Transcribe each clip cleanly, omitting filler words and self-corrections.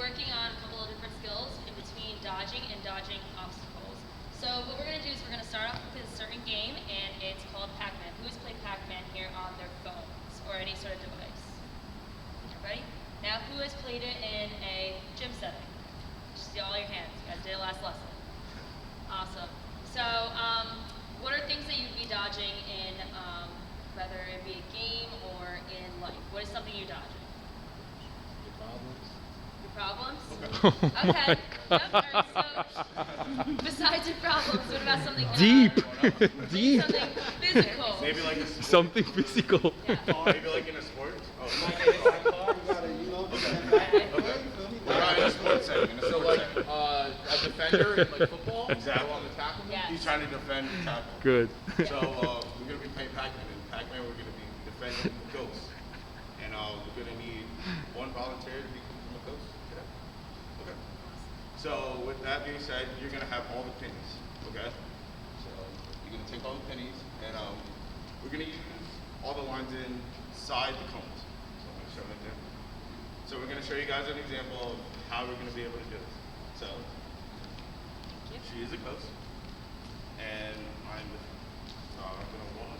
working on a couple of different skills in between dodging and dodging obstacles. So what we're going to do is we're going to start off with a certain game, and it's called Pac-Man. Who's played Pac-Man here on their phones or any sort of device? Everybody? Now, who has played it in a gym setting? Just see all your hands. You guys did it last lesson. Awesome. So, what are things that you'd be dodging in, whether it be a game or in life? What is something you're dodging? Your problems? Okay. Yep. All right, so, besides your problems, what about something Deep. Deep. Something physical. Maybe like a Something physical. Yeah. maybe like in a sport. Oh, We're not in a sports setting. So like a defender in like football. Exactly. On the tackle. Yes. He's trying to defend the tackle. Good. So we're gonna be playing Pac-Man. In Pac-Man, we're gonna be defending the ghost, and we're gonna need one volunteer to become a ghost. Okay. So with that being said, you're gonna have all the pennies. Okay. So you're gonna take all the pennies, and we're gonna use all the lines inside the cones. So I'm gonna show an example. So we're gonna show you guys an example of how we're gonna be able to do this. So she is a ghost, and I'm gonna walk.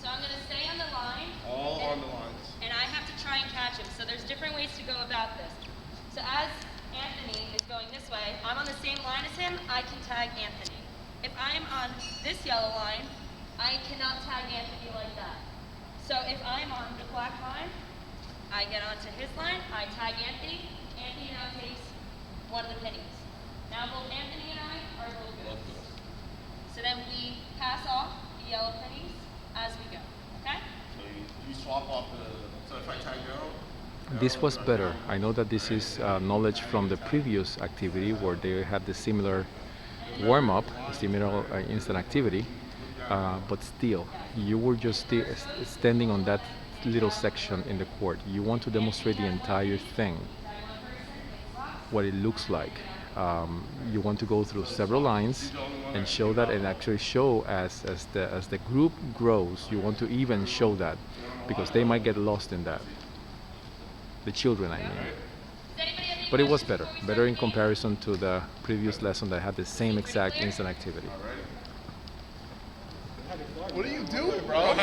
So I'm going to stay on the line. All on the lines. And I have to try and catch him. So there's different ways to go about this. So as Anthony is going this way, I'm on the same line as him, I can tag Anthony. If I'm on this yellow line, I cannot tag Anthony like that. So if I'm on the black line, I get onto his line, I tag Anthony. Anthony now takes one of the pennies. Now both Anthony and I are both good. So then we pass off the yellow pennies as we go, okay? So you swap off the. So if I tag Daryl. This was better. I know that this is knowledge from the previous activity where they had the similar warm-up, similar instant activity, but still, you were just standing on that little section in the court. You want to demonstrate the entire thing, what it looks like. You want to go through several lines and show that, and actually show as the group grows. You want to even show that, because they might get lost in that. The children, I mean. But it was better in comparison to the previous lesson that had the same exact instant activity. What are you doing, bro?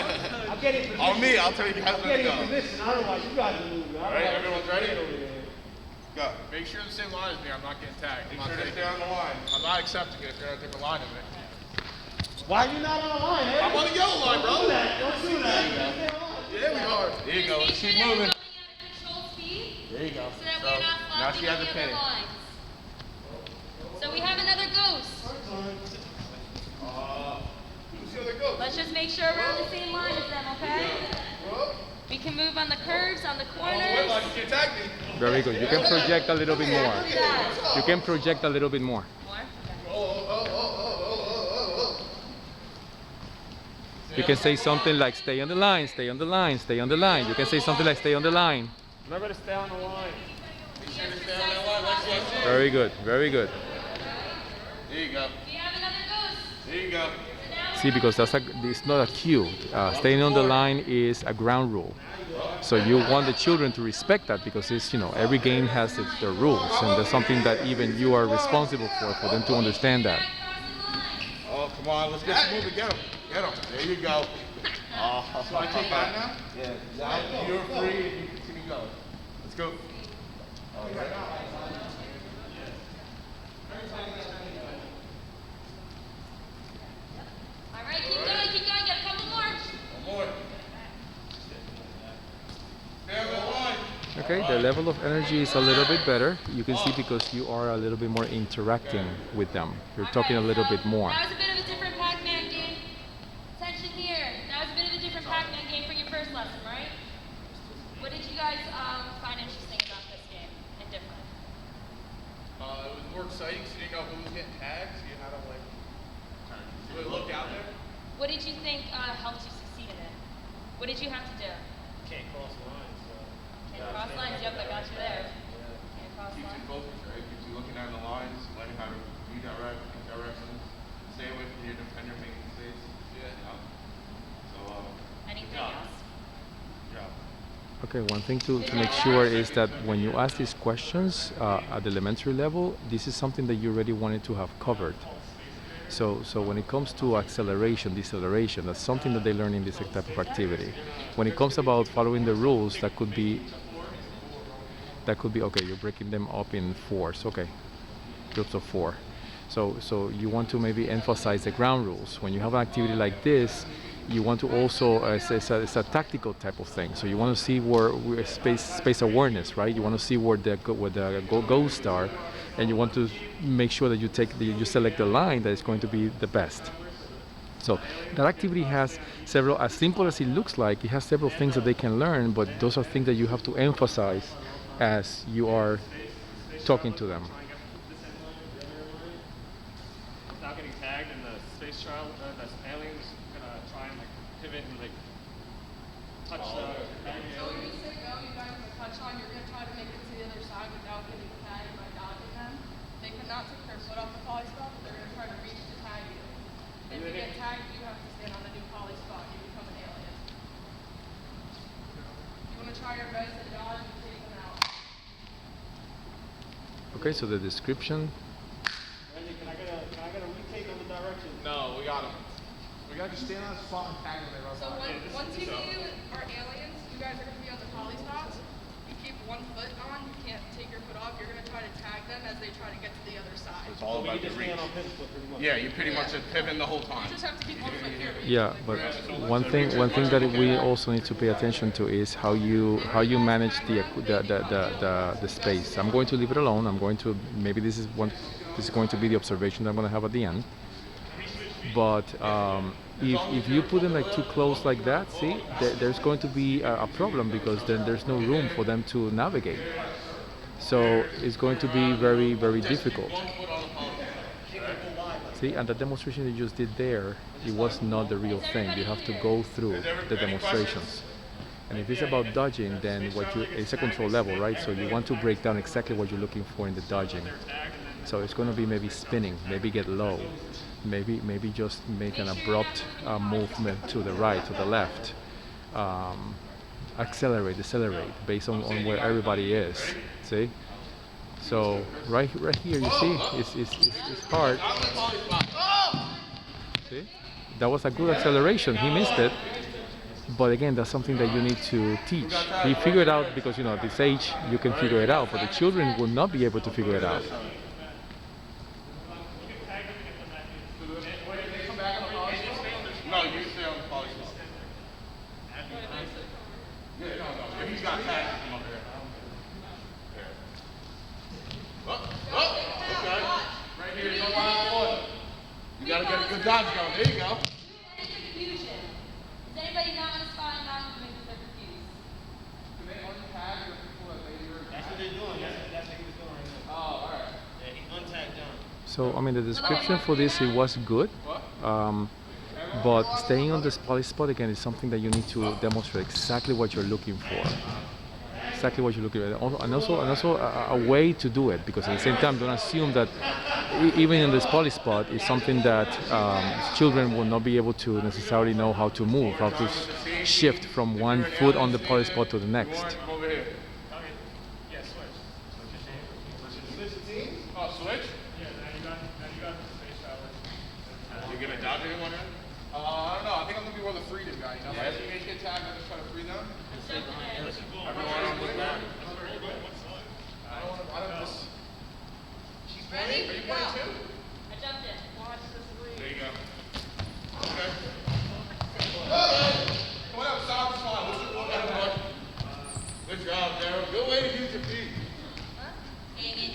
On me, I'll tell you guys where to go. Otherwise, you guys move. All right, everyone's ready? Go. Make sure the same line as me. I'm not getting tagged. Make sure to stay on the line. I'm not accepting it if you're gonna take a line of me. Why are you not on the line, eh? I'm on the yellow line, bro. Don't do that. Don't do that. Yeah, we are. There you go. Just make Keep sure moving. that we're going at a controlled speed There you go. so that we're not now she blocking has a any penny. other lines. So we have another ghost. Who's the other ghost? Let's just make sure we're on the same line as them, okay? We can move on the curves, on the corners. You can't tag me. Very good. You can project a little bit more. You can project a little bit more. More? You can say something like stay on the line, stay on the line, stay on the line. You can say something like stay on the line. Remember to stay on the line. Very good, very good. There you go. We have another ghost. There you go. See, because it's not a cue. Staying on the line is a ground rule. So you want the children to respect that, because it's, every game has their rules, and that's something that even you are responsible for them to understand that. Oh, come on, let's get moving. Get him. Get him. There you go. So I take that now? Yeah. You're free and you continue going. Let's go. All right, keep going, get a couple more. One more. Stay on the line. Okay, the level of energy is a little bit better. You can see because you are a little bit more interacting with them. You're talking a little bit more. That was a bit of a different Pac-Man game. Attention here. That was a bit of a different Pac-Man game for your first lesson, right? What did you guys find interesting about this game and different? It was more exciting because you didn't know who was getting tagged, so you had to really look out there. What did you think helped you succeed in it? What did you have to do? Can't cross the lines. Can't cross lines. Yep, I got you there. Can't cross Keeps you lines. focused, right? Keeps you looking at the lines, learning how to redirect, directions, stay away from your defender making mistakes. Yeah. So, Anything yeah. else? Yeah. Okay, one thing to make sure is that when you ask these questions at the elementary level, this is something that you already wanted to have covered. So when it comes to acceleration, deceleration, that's something that they learn in this type of activity. When it comes about following the rules, that could be okay. You're breaking them up in fours. Okay, groups of four. So you want to maybe emphasize the ground rules. When you have an activity like this, you want to also it's a tactical type of thing. So you want to see where space awareness, right? You want to see where the ghosts are, and you want to make sure that you select the line that is going to be the best. So that activity has several, as simple as it looks like, it has several things that they can learn, but those are things that you have to emphasize as you are talking to them. Not getting tagged in the space trial. The aliens gonna try and like pivot and like touch the. So when you say go, you guys are touch on, you're gonna try to make it to the other side without getting tagged by dodging them. They cannot take their foot off the poly spot, but they're gonna try to reach to tag you. If you get tagged, you have to stand on the new poly spot. You become an alien. You wanna try your best to dodge and take them out. Okay, so the description. Randy, can I get a retake on the direction? No, we got him. We got to stand on the spot and tag when they run So by. once you are aliens, you guys are gonna be on the poly spots. You keep one foot on, you can't take your foot off. You're gonna try to tag them as they try to get to the other side. It's all We about the just reach. stand on pivot foot pretty much. Yeah, you pretty much are pivoting the whole You time. just have to keep one foot here. Yeah, but one thing that we also need to pay attention to is how you manage the space. I'm going to leave it alone. I'm going to maybe this is going to be the observation that I'm going to have at the end. But if you put them like too close like that, see, there's going to be a problem because then there's no room for them to navigate. So it's going to be very, very difficult. See, and the demonstration that you just did there, it was not the real thing. You have to go through the demonstrations. And if it's about dodging, then it's a control level, right? So you want to break down exactly what you're looking for in the dodging. So it's going to be maybe spinning, maybe get low, maybe just make an abrupt movement to the right, to the left. Accelerate, decelerate, based on where everybody is. See? So right here, you see, it's hard. See? That was a good acceleration. He missed it. But again, that's something that you need to teach. He figured it out because, at this age, you can figure it out, but the children will not be able to figure it out. No, you stay on the poly spot. Yeah, no. If he's got tagged, come up here. Okay. Right here, no one. You gotta get a good dodge going. There you go. Any confusion? Is anybody not on the spot and not moving because they're confused? Do they untag the people that they were? That's what they're doing. That's what he was doing right now. Oh, alright. Yeah, he untagged John. So, I mean, the description for this, it was good. But staying on this poly spot again is something that you need to demonstrate exactly what you're looking for. Exactly what you're looking at, and also a way to do it. Because at the same time, don't assume that even in this poly spot is something that children will not be able to necessarily know how to move, how to shift from one foot on the poly spot to the next. Come over here. Yeah, switch. Switch the teams? Oh, switch? Yeah, now you got the space travelers. You gonna dodge anyone here? I don't know. I think I'm gonna be more the freedom guy. As we make it tag, I just try to free them. Everyone on the ground. I don't miss. She's playing. Are you playing too? I jumped in. Watch this lead. There you go. Okay. Come on up, stop the spot. What's your everyone? Good job, Daryl. Good way to use your feet. Dang it.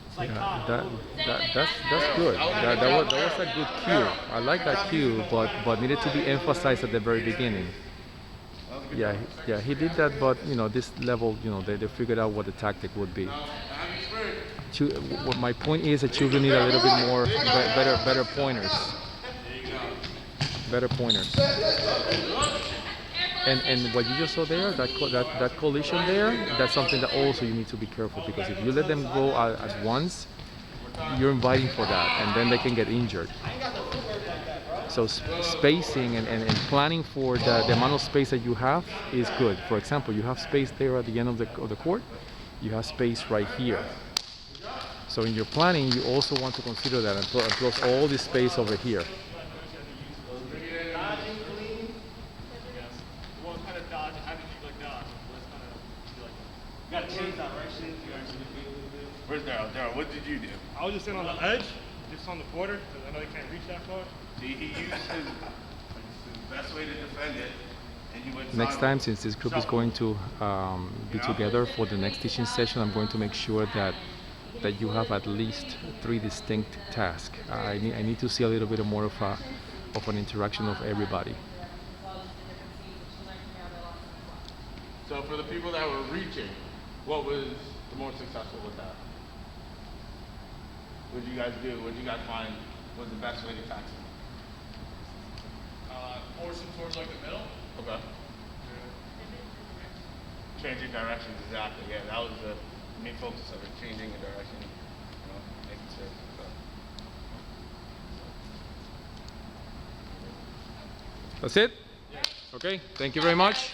It's like Yeah, Todd. that's good. That was a good cue. I like that cue, but needed to be emphasized at the very beginning. Yeah, he did that, but this level, they figured out what the tactic would be. What my point is that children need a little bit more better pointers. Better pointers. And what you just saw there, that collision there, that's something that also you need to be careful, because if you let them go at once, you're inviting for that, and then they can get injured. So spacing and planning for the amount of space that you have is good. For example, you have space there at the end of the court. You have space right here. So in your planning, you also want to consider that, and plus all this space over here. Where's Daryl? Daryl, what did you do? I was just sitting on the edge, just on the border, because I know they can't reach that far. He used his best way to defend it, and you went Next time, since this group is going to be together for the next teaching session, I'm going to make sure that you have at least 3 distinct tasks. I need to see a little bit more of an interaction of everybody. So for the people that were reaching, what was the most successful with that? What did you guys do? What did you guys find was the best way to tax it? Force them towards like the middle. Okay. Changing directions, exactly. Yeah, that was the main focus of it, changing the direction, making sure. That's it? Okay, thank you very much.